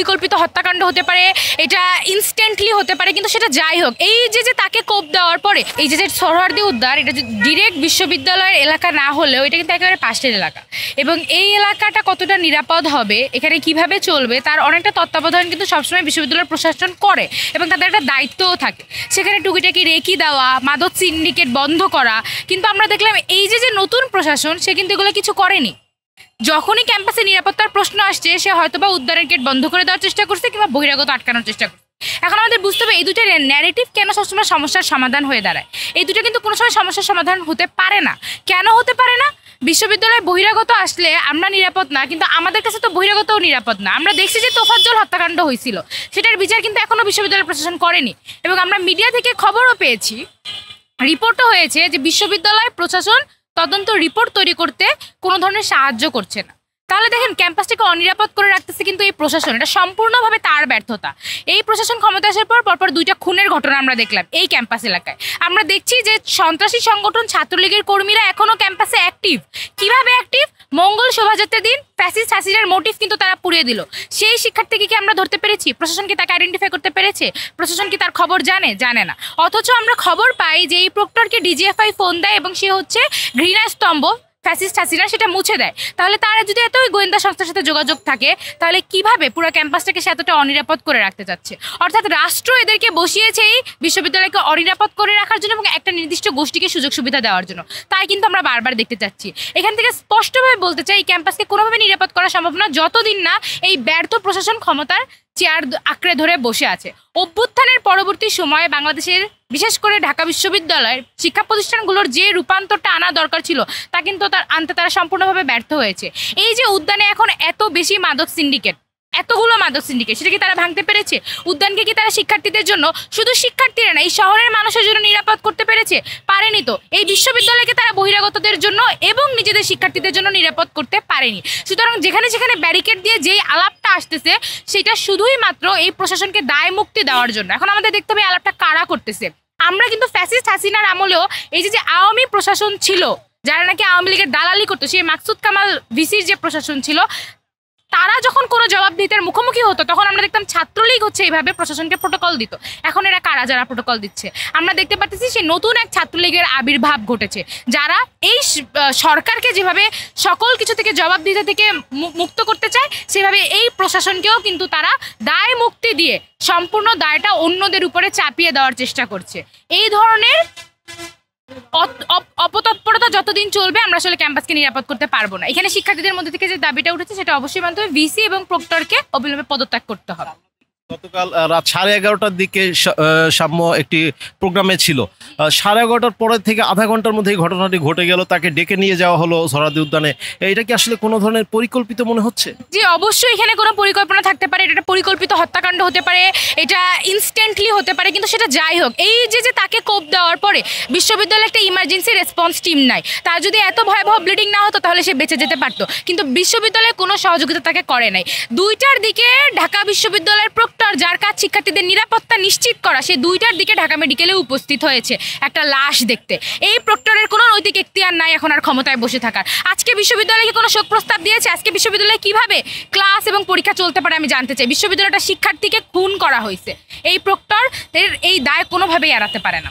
পরিকল্পিত হত্যাকাণ্ড হতে পারে, এটা ইনস্ট্যান্টলি হতে পারে, কিন্তু সেটা যাই হোক, এই যে তাকে কোপ দেওয়ার পরে এই যে সোহরাওয়ার্দী উদ্যান, এটা ডিরেক্ট বিশ্ববিদ্যালয়ের এলাকা না হলেও এটা কিন্তু একেবারে পাশের এলাকা, এবং এই এলাকাটা কতটা নিরাপদ হবে, এখানে কিভাবে চলবে, তার অনেকটা তত্ত্বাবধান কিন্তু সবসময় বিশ্ববিদ্যালয়ের প্রশাসন করে, এবং তাদের একটা দায়িত্বও থাকে। সেখানে টুকিটাকি রেকি দেওয়া, মাদক সিন্ডিকেট বন্ধ করা, কিন্তু আমরা দেখলাম এই যে নতুন প্রশাসন, সে কিন্তু এগুলো কিছু করেনি। যখনই ক্যাম্পাসে নিরাপত্তার প্রশ্ন আসছে, সে হয়তোবা উদ্যানের গেট বন্ধ করে দেওয়ার চেষ্টা করছে কিংবা বহিরাগত আটকানোর চেষ্টা করছে। এখন আমাদের বুঝতে হবে এই দুটো ন্যারেটিভ কেন সবসময় সমস্যার সমাধান হয়ে দাঁড়ায়। এই দুটো কিন্তু কোনো সময় সমস্যার সমাধান হতে পারে না। কেন হতে পারে না? বিশ্ববিদ্যালয়ে বহিরাগত আসলে আমরা নিরাপদ না, কিন্তু আমাদের কাছে তো বহিরাগতও নিরাপদ না। আমরা দেখছি যে তোফাজ্জল হত্যাকাণ্ড হয়েছিল, সেটার বিচার কিন্তু এখনও বিশ্ববিদ্যালয় প্রশাসন করেনি, এবং আমরা মিডিয়া থেকে খবরও পেয়েছি, রিপোর্টও হয়েছে যে বিশ্ববিদ্যালয় প্রশাসন তদন্ত রিপোর্ট তৈরি করতে কোনো ধরনের সাহায্য করছে না। তাহলে দেখেন ক্যাম্পাসটাকে অনিরাপদ করে রাখতেছে কিন্তু এই প্রশাসন, এটা সম্পূর্ণভাবে তার ব্যর্থতা। এই প্রশাসন ক্ষমতা আসার পর পরপর 2টা খুনের ঘটনা আমরা দেখলাম এই ক্যাম্পাস এলাকায়। আমরা দেখছি যে সন্ত্রাসী সংগঠন ছাত্রলীগের কর্মীরা এখনও ক্যাম্পাসে অ্যাক্টিভ। কিভাবে অ্যাক্টিভ? মঙ্গল শোভাযাত্রার দিন ফ্যাসিস্ট হাসিনার মোটিভ কিন্তু তারা পুড়িয়ে দিল। সেই শিক্ষার্থীকে কি আমরা ধরতে পেরেছি? প্রশাসন কি তাকে আইডেন্টিফাই করতে পেরেছে? প্রশাসন কি তার খবর জানে না। অথচ আমরা খবর পাই যে এই প্রক্টরকে ডিজিএফআই ফোন দেয় এবং সে হচ্ছে ঘৃণা স্তম্ভ ফ্যাসিস্ট হাসিনা, সেটা মুছে দেয়। তাহলে তারা যদি এতই গোয়েন্দা সংস্থার সাথে যোগাযোগ থাকে, তাহলে কিভাবে পুরো ক্যাম্পাসটাকে সে এতটা অনিরাপদ করে রাখতে চাচ্ছে? অর্থাৎ রাষ্ট্র এদেরকে বসিয়েছে এই বিশ্ববিদ্যালয়কে অনিরাপদ করে রাখার জন্য এবং একটা নির্দিষ্ট গোষ্ঠীকে সুযোগ সুবিধা দেওয়ার জন্য। তাই কিন্তু আমরা বারবার দেখতে চাচ্ছি। এখান থেকে স্পষ্টভাবে বলতে চাই এই ক্যাম্পাসকে কোনোভাবে নিরাপদ করা সম্ভব না যতদিন না এই ব্যর্থ প্রশাসন ক্ষমতার চেয়ার আঁকড়ে ধরে বসে আছে। অভ্যুত্থানের পরবর্তী সময়ে বাংলাদেশের বিশেষ করে ঢাকা বিশ্ববিদ্যালয়ের শিক্ষা প্রতিষ্ঠানগুলোর যে রূপান্তরটা আনা দরকার ছিল তা কিন্তু আনতে তারা সম্পূর্ণভাবে ব্যর্থ হয়েছে। এই যে উদ্যানে এখন এত বেশি মাদক সিন্ডিকেট, এতগুলো মাদক সিন্ডিকেট, সেটা কি তারা ভাঙতে পেরেছে? উদ্যানকে কি তারা শিক্ষার্থীদের জন্য, শুধু শিক্ষার্থীরা না এই শহরের মানুষের জন্য নিরাপদ করতে পেরেছে? পারেনি তো। এই বিশ্ববিদ্যালয়কে তারা বহিরাগতদের জন্য এবং নিজেদের শিক্ষার্থীদের জন্য নিরাপদ করতে পারেনি। সুতরাং যেখানে যেখানে ব্যারিকেড দিয়ে যেই আলাপটা আসতেছে সেটা শুধুই মাত্র এই প্রশাসনকে দায় মুক্তি দেওয়ার জন্য। এখন আমাদের দেখতে হবে আলাপটা কারা করতেছে। আমরা কিন্তু ফ্যাসিস্ট হাসিনার আমলেও এই যে আওয়ামী প্রশাসন ছিল, যারা নাকি আওয়ামী লীগের দালালি করতো, সেই মাকসুদ কামাল ভিসির যে প্রশাসন ছিল, তারা যখন কোনো জবাবদিহিতার মুখোমুখি হতো তখন আমরা দেখতাম ছাত্রলীগ হচ্ছে এইভাবে প্রশাসনকে প্রোটোকল দিত। এখন এরা কারা যারা প্রোটোকল দিচ্ছে? আমরা দেখতে পাচ্ছি সে নতুন এক ছাত্রলীগের আবির্ভাব ঘটেছে, যারা এই সরকারকে যেভাবে সকল কিছু থেকে জবাবদিহিতা থেকে মুক্ত করতে চায়, সেভাবে এই প্রশাসনকেও কিন্তু তারা দায় মুক্তি দিয়ে সম্পূর্ণ দায়টা অন্যদের উপরে চাপিয়ে দেওয়ার চেষ্টা করছে। এই ধরনের অপতৎপরতা যতদিন চলবে আমরা আসলে ক্যাম্পাসকে নিরাপদ করতে পারবো না। এখানে শিক্ষার্থীদের মধ্যে থেকে যে দাবিটা উঠেছে সেটা অবশ্যই মানতে হবে, ভিসি এবং প্রক্টরকে অবিলম্বে পদত্যাগ করতে হবে। গতকাল রাত 11:30টার দিকে সাম্য একটি প্রোগ্রামে ছিল, 11:30টার পরে থেকে আধা ঘন্টার মধ্যে এই ঘটনাটি ঘটে গেল, তাকে ডেকে নিয়ে যাওয়া হলো সোহরাওয়ার্দী উদ্যানে। এটা কি আসলে কোনো ধরনের পরিকল্পিত মনে হচ্ছে? জি অবশ্যই এখানে কোনো পরিকল্পনা থাকতে পারে, এটা পরিকল্পিত হত্যাকাণ্ড হতে পারে, এটা ইনস্ট্যান্টলি হতে পারে, কিন্তু সেটা যাই হোক, এই যে তাকে কোপ দেওয়ার পরে বিশ্ববিদ্যালয়ে একটা ইমার্জেন্সি রেসপন্স টিম নাই, তার যদি এত ভয়াবহ ব্লিডিং না হতো তাহলে সে বেঁচে যেতে পারতো, কিন্তু বিশ্ববিদ্যালয়ে কোনো সহযোগিতা তাকে করে নাই। 2টার দিকে ঢাকা বিশ্ববিদ্যালয়ের প্রক্টর, যার কাজ শিক্ষার্থীদের নিরাপত্তা নিশ্চিত করা, সে 2টার দিকে ঢাকা মেডিকেলে উপস্থিত হয়েছে একটা লাশ দেখতে। এই প্রক্টরের কোনো নৈতিক এখতিয়ার নাই এখন আর ক্ষমতায় বসে থাকার। আজকে বিশ্ববিদ্যালয়কে কোনো শোক প্রস্তাব দিয়েছে? আজকে বিশ্ববিদ্যালয়ে কিভাবে ক্লাস এবং পরীক্ষা চলতে পারে আমি জানতে চাই। বিশ্ববিদ্যালয়টা শিক্ষার্থীকে খুন করা হয়েছে, এই প্রক্টর এই দায় কোনোভাবেই এড়াতে পারে না।